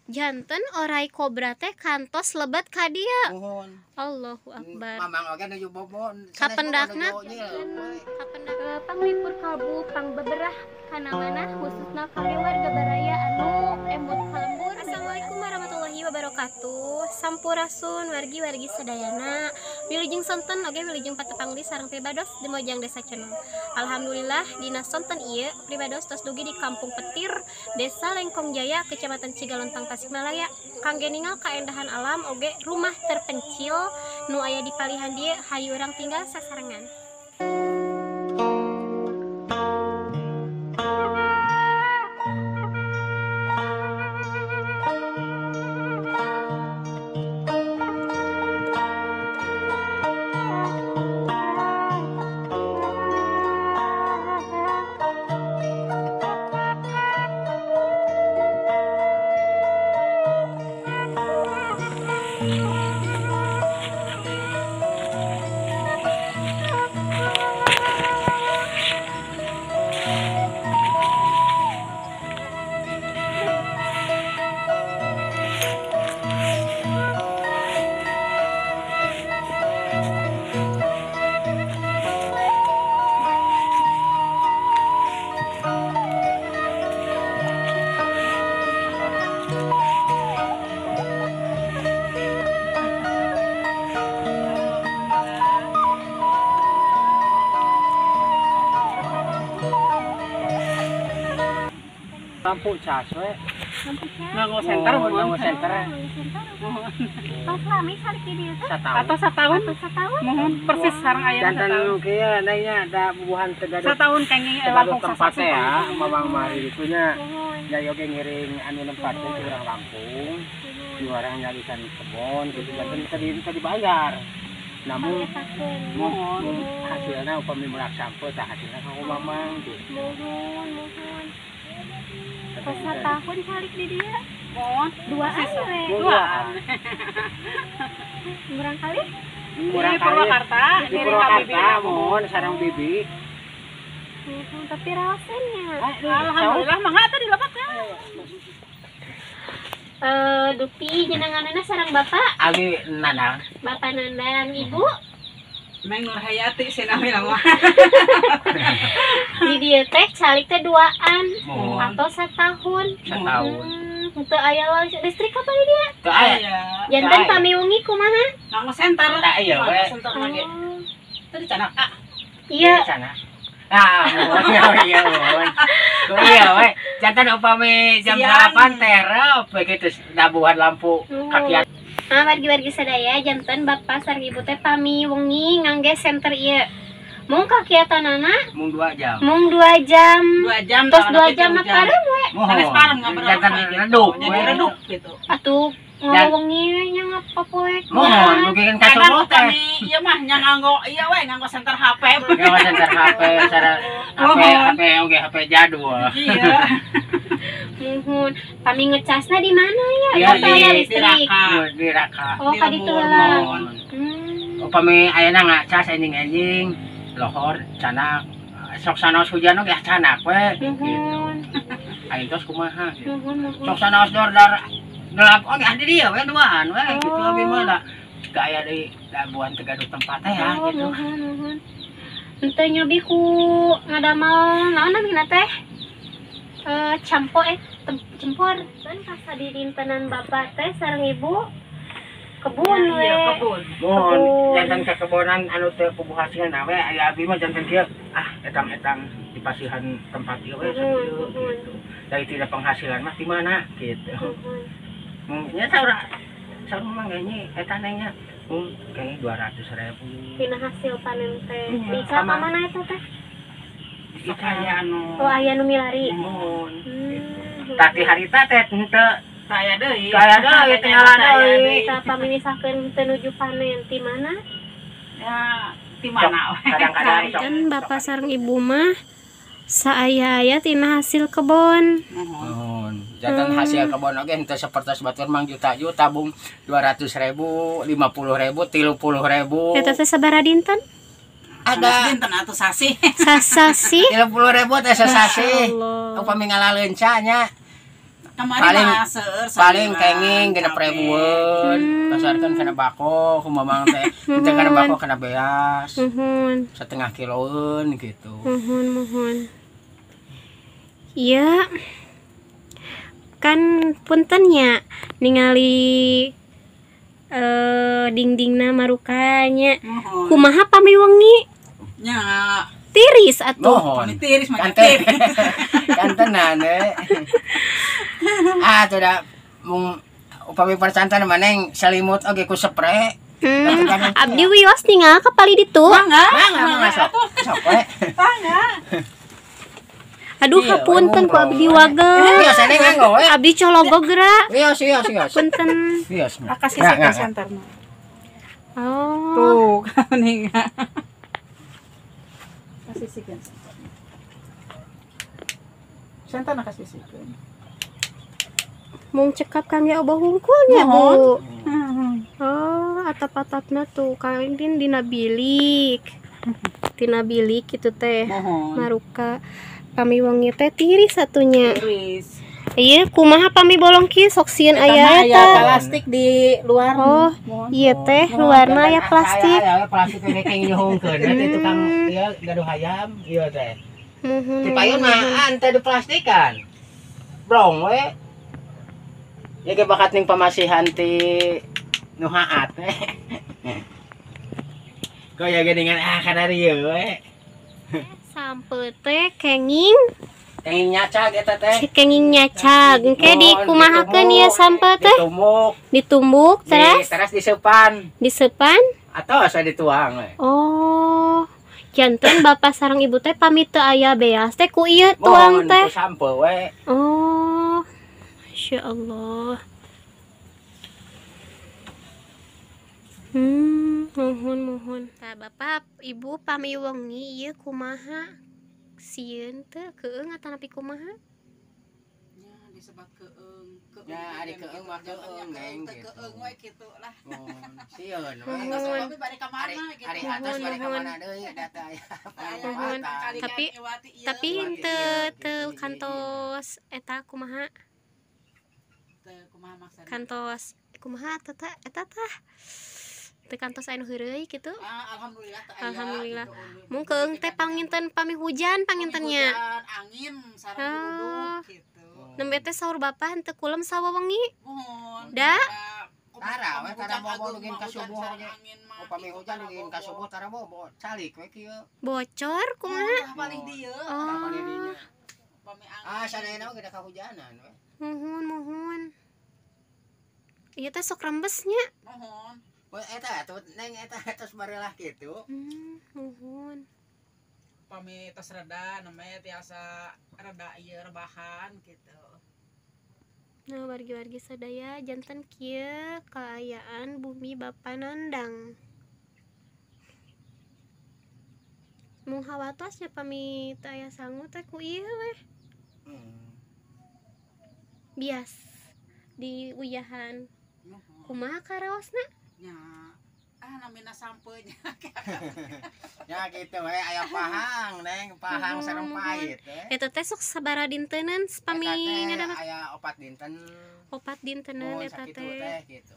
Janten orai kobra teh kantos lebat ka dieu. Mohon. Allahu Akbar. Mamang oge nuju bobon. Kapendakna panglipur kalbu pang beberah kana mana khususna kali warga baraya anu embut kalembur. Assalamualaikum warahmatullahi wabarakatuh. Sampurasun wargi-wargi sadayana. Wilujeng sonten oge wilujeng patepangli sareng pribados di Mojang Desa Cenung. Alhamdulillah dina sonten ieu pribados tos dugi di Kampung Petir, Desa Lengkong Jaya, Kecamatan Cigalontang, Tasikmalaya. Kangge ningal kaendahan alam oge rumah terpencil nu aya di palihan dieu hayu urang tinggal sasarengan. Lampu cas we. Nganggo senter Nganggo senter. Pas lami sarik di dieu teh. Atau satahun? Mohon persis sareng aya Jantan satahun. nu kieu nanya ada bubuhan tegaduh. Satahun kenging Tegaduh Lampung tempat teh ya, sasasumpah. mamang mari itunya. Ya oge ngiring anu nempat teh di urang Lampung. Di urang nyalikan kebon gitu jantan bisa dibayar. Namun mohon hasilnya upami mulak sampo tah hasilna ka mamang gitu. Mohon. Pas tahun sarik di dieu. Mohon. Duaan we. Duaan. Murang kali? Kurang Di Purwakarta, di Purwakarta mohon sareng bibi. Tapi raosnya. Alhamdulillah mangga tadi lebat ya. Dupi jenenganana sareng Bapak, Abi Nanang. Bapak Nandang, Ibu. Meng Nur Hayati sinami mah. Di dieu teh calik teh duaan Mohon. atau satahun. Setahun. Henteu aya listrik apa di dieu? Teu aya. Janten pamiungi kumaha? Nganggo senter. Tak iya we. Senter lagi. Tadi canak Kak. Iya. Sana. Ah, mohon iya mohon. Iya we. Jantan upami jam Siang. 8 terep begitu dabuhan lampu kakiat. Nah, wargi-wargi sadaya janten Bapak sareng Ibu teh pamiungi ngangge senter ieu. Mung kakiatanana Mung 2 jam. mung 2 jam. 2 jam. Tos 2 jam mah parem we. Sanes parem ngaberapa. Jantan redup. Jadi redup gitu. Atuh ngawongi nya ngapopoe. Mohon mungkin Kadang kasebut teh. kami ieu mah nya nganggo ieu we nganggo senter HP. Gawa center HP cara HP jadul. Iya. Muhun, kami ngecasna di mana ya? Iya, Bapak aya di listrik. Raka. Di Raka. Oh, Di kaditu Lembur, heula. mohon. Hmm. Upami ayeuna ngacas enjing-enjing lohor canak sok sanaos hujan oge canak we gitu. Muhun. Aing tos kumaha gitu. Muhun. Sok sanaos dor-dor gelap oge di dieu we duaan we gitu abi mah da aya di labuan tegaduh tempat teh ya Oh, gitu. muhun. Henteu nyobi ku ngadamel naon namina teh? Cempor. Kan kasa di dintenan Bapak teh sareng Ibu kebun we. Iya, kebun. Mohon Kebun. jantan kekebonan anu teu puguh hasilna we aya abi mah jantan kieu etang-etang di pasihan tempat ieu we sakieu gitu. Dari tidak penghasilan mah di mana gitu. Mungkin saura mah kayaknya eta nanya kayaknya 200.000. Tina hasil panen teh. Iya, Bisa sama. ka mana eta teh? Sok aya anu. Oh, aya nu milari. Mohon. Hmm. Tapi harita teh henteu Saya deui. Saya deui, tinggal deui. Kita pamisakeun tenuju panen ti mana? Ya, di mana we. Kadang-kadang sok. Kan Bapak sareng Ibu mah saaya-aya tina hasil kebon. Mohon. Jantan hasil kebon oge henteu sapertos batur mang juta-juta tabung 200.000, 50.000, 30.000. Eta teh sabaraha dinten? Ada dinten atuh sasi. Sasasi. 30.000 teh sasasi. Allah. Upami ngalaleunca nya Kemarin mah seueur paling kenging genep ribuan pasarkan kena bako kumamang teh teu kana bako kena beas Mohon. setengah kiloan gitu Mohon. Iya. Kan puntennya ningali dingdingna marukanya. Kumaha pami wengi? nya Tiris atuh. mohon pami tiris mah kanten kantenan tuh dah mung upami percantan maneng selimut oge ku spray Abdi wios tinggal kapali ditu. mangga sok we Aduh Iya, hapunten ku abdi wagel. wios ene nganggo we Abdi cologo geura. wios Punten. wios kasih saya santar mah Oh. tuh nih kasih sikan santar kasih sikan Mung cekap kangge obah hungkulnya, Bu. Mohon. Oh, atap-atapna tuh kain dina bilik. Tina bilik gitu teh. mohon Maruka pami wengi teh tiris satunya. tiris Iya, kumaha pami bolong kieu sok sieun aya ya eta. plastik di luar Oh, mohon iya teh luarna aya plastik. plastik we kenging dihungkeun teh tukang ieu gaduh hayam ieu teh Muhun. di payun mah ante di plastikan brong we ya ge bakat ning pamasihan ti nu haat kok ya geningan kana rieu we Sampel teh kenging, kenging nyacag eta teh kenging nyacag. Engke dikumahakeun ieu sampel teh? Ditumbuk terus terus disepan disepan. atau asa dituang we Oh. Janten bapak sareng ibu teh pamit teu aya beas teh ku ieu tuang mohon teh. ku sampel we Oh. Masya Allah. Mohon. Tah bapak ibu pami wengi ieu kumaha? Sieun teu keung atanapi kumaha? nya disebut keung Ya, ari keung mah keung neng gitu. keung we kitu lah Mohon sieun we. Nggak usah kami balik ke mana gitu. Ari atas balik ka mana deui data aya. Mohon. Tapi teu kantos eta kumaha? kumaha maksana Kantos kumaha eta tah? Teu kantos anu heureuy kitu. alhamdulillah teh aya, Alhamdulillah. gitu. Mung keung teh panginten pami hujan pangintennya. Hujan, angin sareng Oh. duduk gitu Nembe teh saur bapak henteu kulem sawawengi. mohon Da? Tara we tara bobo nugin ka subuh ge. Upami hujan nugin ka subuh tara bobo calik we kieu. Bocor kumaha? paling dieu Oh. pami angin Sadayana ge da kahujanan we. Mohon. Ieu teh sok rembesnya. mohon We eta tuh neng eta tos barelah kitu. Mohon. pami tos reda namanya tiasa reda ieu rebahan gitu Nah, wargi-wargi sadaya janten kieu kaayaan bumi Bapa nandang. Mung hawatos nya pami teu aya sangu teh ku ieu weh. Bias di uyahan. mohon Kumaha karaosna? nya namina sampeunya Ya gitu we aya pahang neng pahang sareng pait we. Eta teh sok sabaraha dintenan pami ngadamat Aya opat dinten. opat dintenan Mohon eta sakitu teh. teh gitu.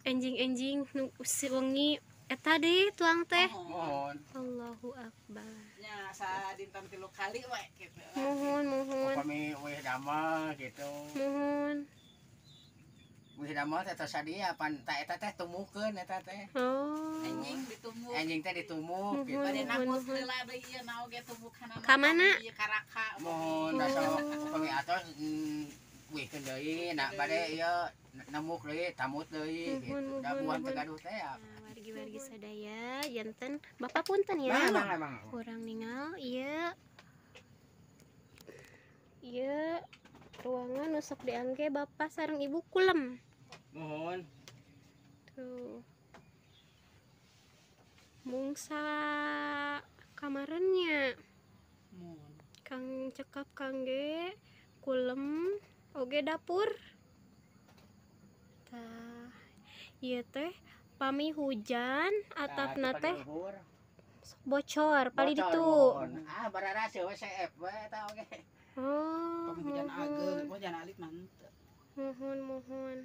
Enjing-enjing nu si wengi eta deui tuang teh. Mohon. Allahu akbar. nya sa dinten 3 kali we gitu Mohon. Upami weh damel gitu. Mohon. Wih damel teh tos sadia pan ta eta teh tumukeun eta teh. Oh. anjing ditumbuh Anjing teh ditumuk gitu. bade Mohon. nakut heula deui ieu naon ge tumbuhanna Ka mana? ieu karaka Mohon rasa upami atos wih keun deui na bade ieu nemuk deui tamut deui gitu. Da buah teu gaduh teh. Nah, wargi-wargi sadaya janten Bapak punten ya. Mang. Kurang ningal ieu. Ieu ruangan nu sok diangge Bapak sareng Ibu kulem. Mohon. Tuh. Mungsa kamarannya mohon Kang cekap kangge kulem oge dapur. Tah, ieu teh pami hujan atapna teh bocor pali ditu. Bararase we CF we eta oge. Oh, Pami jangan ageng, mohon. kok jangan alit mantep. Mohon.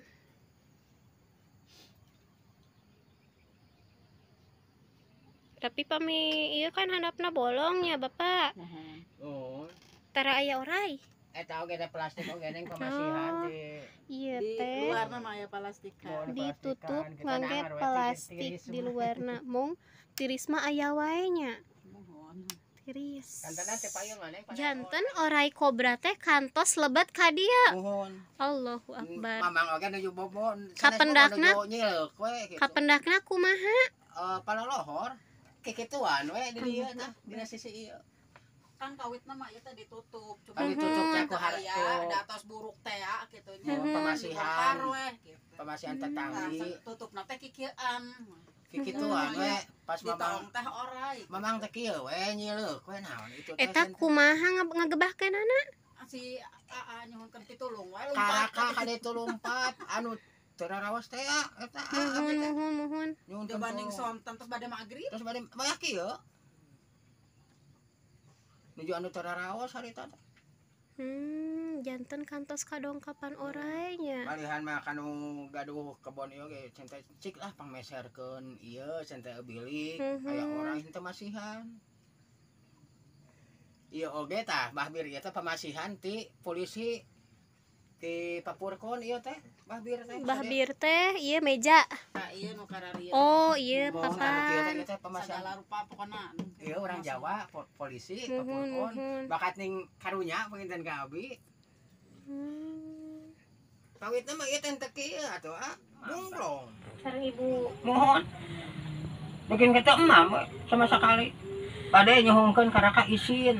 Tapi pami iya kan handapna bolong ya Bapak. Mohon. Oh, Tara aya orai. eta oge teh plastik oge neng pamasihan di Iya Di teh. luar mah aya plastikan. Ditutup Kita ngangge nangar we plastik tiris-tiris di semua. luarna. Mung tiris mah aya wae nya. Mohon. Tiris. Kantana teh payung neng Janten orai kobra teh kantos lebat ka dieu. Mohon. Allahu Akbar. Mamang oge nuju bobon. Kapendakna? Nyilek we gitu. Kapendakna kumaha? Palolohor kikituan we di dieu tah dina sisi ieu. Kan kawitna mah ieu teh ditutup. Cuma Kan ditutup teh ku aya hareup di atas buruk teh ya kitu nya. pamasihan. Bongkar we gitu. Pamasihan tetanggi Tutupna teh kikieuan. kikituan we pas Di mamang taong teh orai. mamang teh kieu we nyilek we naon itu teh. Eta kumaha ngagebahkeunana? Si Aa nyuhunkeun pitulung we karaka ka ditu lompat anu terarawas teh ya eta Mohon. nyuhun dibanding sonten terus bade magrib. terus bade banyak kieu nuju anu terarawas harita teh Janten kantos kadongkapan orainya. malihan mah kanu gaduh kebon ieu ge cente cik lah pangmeserkeun ieu cente bilik aya orang henteu masihan ieu oge tah bahbir ieu teh pamasihan ti polisi ti papurkon ieu teh bahbir teh Bahbir teh ieu meja. Nah, ieu nu kararieu. Oh, ieu Mohon anu kieu papan. teh pamasihan Segala rupa pokona. ieu orang Jawa polisi Mohon. papurkon bakat ning karunya penginten ka abi pawitna mah ieu teh teu kieu atuh bunglong Sareng ibu. mohon bikin kita emam sama sekali pada nyuhungkeun karaka isin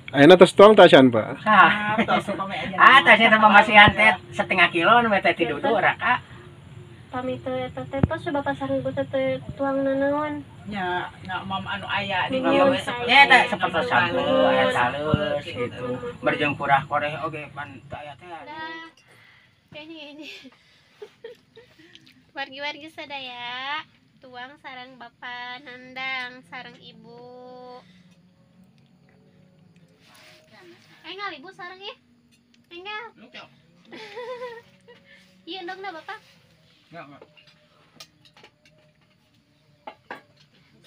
Ayeuna tos tuang tasan, Pak. sah tasnya teh pamasihan teh setengah kilo nu teh ti dudu raka Pami teh eta teh tos Bapak sareng ibu teh tuang nanaon. Nya mam anu aya di Nuhun, dieu saya. ya teh seperti sampul aya talus gitu berjeng purah koreh oge pan teu aya teh Dah. Ini. Wargi-wargi sadaya, tuang sareng Bapak nandang sareng ibu. Enggal ibu sareng ieu. Enggal. Iya endogna Bapak. ya Pak.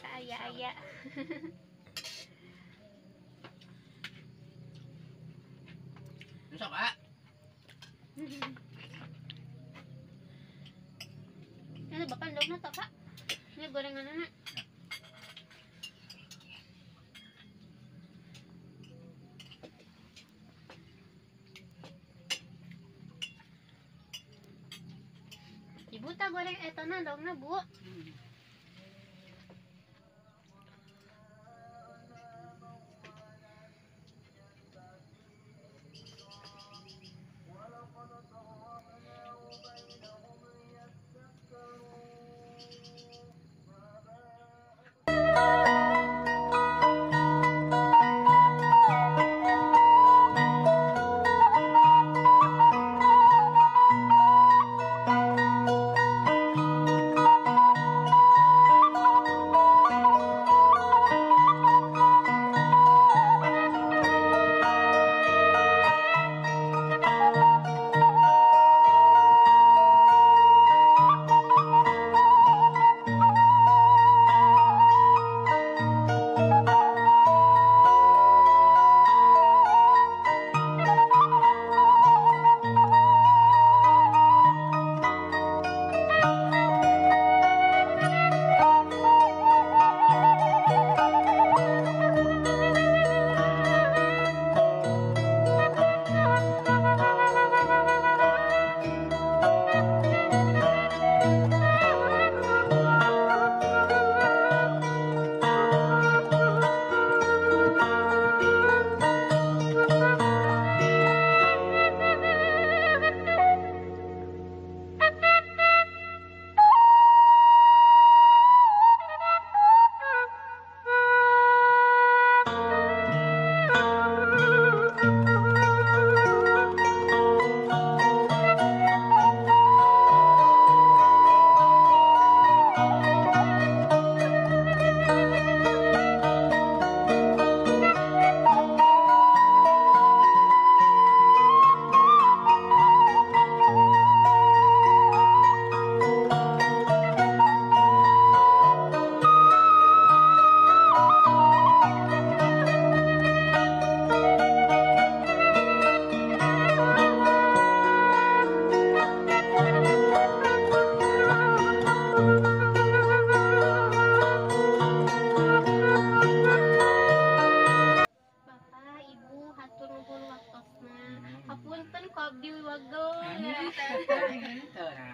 Aya. Sok ah Ini Bapak endogna teh Pak. Ini gorenganana. Ibu tak goreng etana endogna Bu.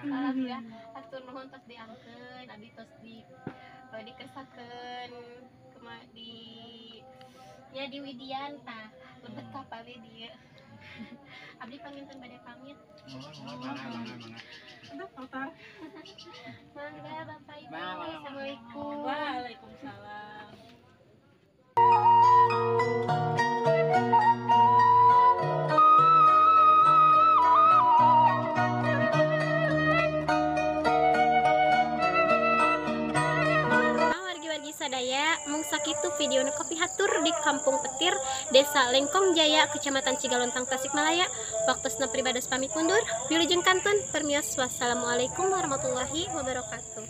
Alhamdulillah atur nuhun tos diangkeun abdi tos dikersakeun di ya di Widian tah lebet kapal dieu abdi panginten bade pamit mangga Bapak Ibu assalamualaikum. Waalaikumsalam. Wargi-wargi sadaya mung sakitu video nu kapihatur di Kampung Petir, Desa Lengkong Jaya, Kecamatan Cigalontang, Tasikmalaya. Waktosna pribados pamit mundur. Wilujeng kantun permios wassalamualaikum warahmatullahi wabarakatuh.